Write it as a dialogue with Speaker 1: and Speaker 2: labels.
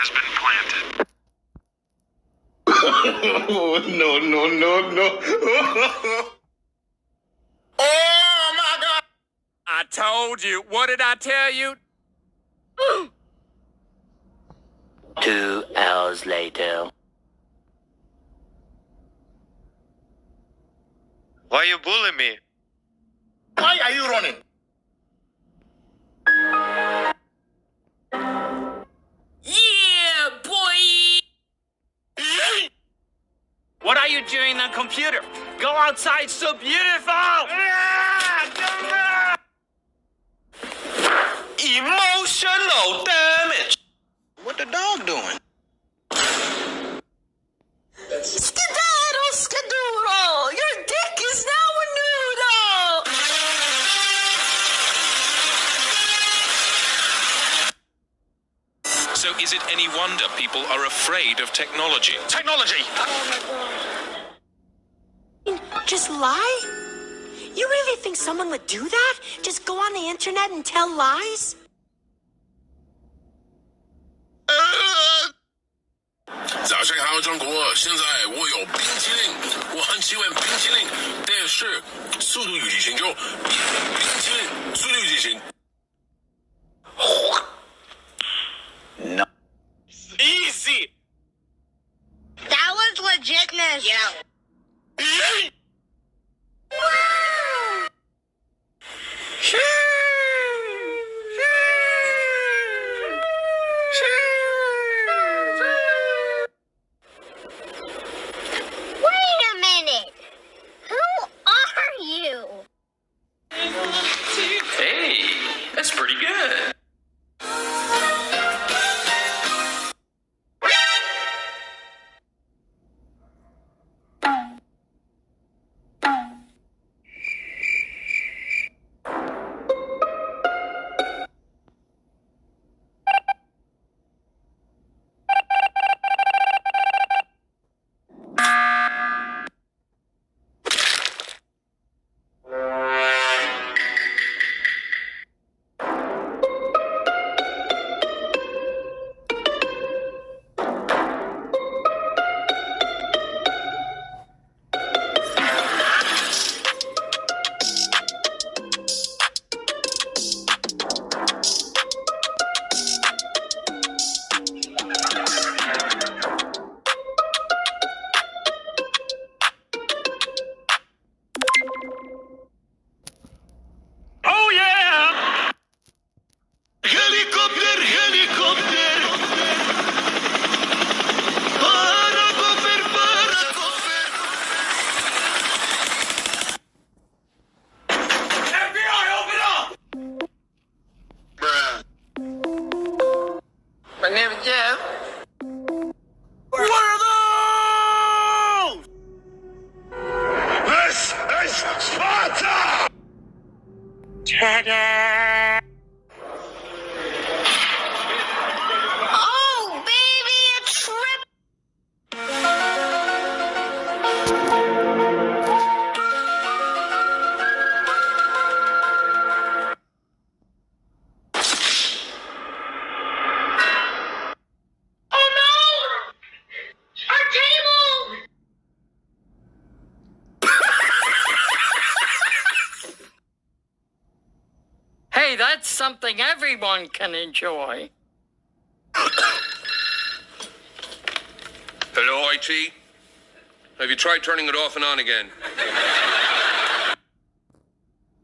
Speaker 1: has been planted.
Speaker 2: No, no, no, no.
Speaker 3: Oh, my God. I told you. What did I tell you?
Speaker 4: 2 hours later.
Speaker 1: Why you bullying me?
Speaker 3: Why are you running? Yeah, boy! What are you doing on computer? Go outside, so beautiful! Emotional damage! What the dog doing? Skedaddle, skedoodle! Your dick is now a noodle!
Speaker 5: So is it any wonder people are afraid of technology?
Speaker 3: Technology!
Speaker 6: Just lie? You really think someone would do that? Just go on the internet and tell lies?
Speaker 2: 早上好，中国！现在我有冰淇淋，我很喜欢冰淇淋，但是速度与激情就冰淇淋，速度与激情。
Speaker 3: No. Easy!
Speaker 7: That was legitness. Yeah. Wait a minute. Who are you?
Speaker 5: Hey, that's pretty good.
Speaker 3: Oh, yeah! Helicopter, helicopter! Paracofer, paracofer! FBI, open up!
Speaker 2: Bruh.
Speaker 3: My name is Jeff. What are those?
Speaker 2: This is Sparta!
Speaker 3: Ta-da!
Speaker 7: Oh, baby, a trip. Oh no! Our table!
Speaker 6: Hey, that's something everyone can enjoy.
Speaker 8: Hello, IT? Have you tried turning it off and on again?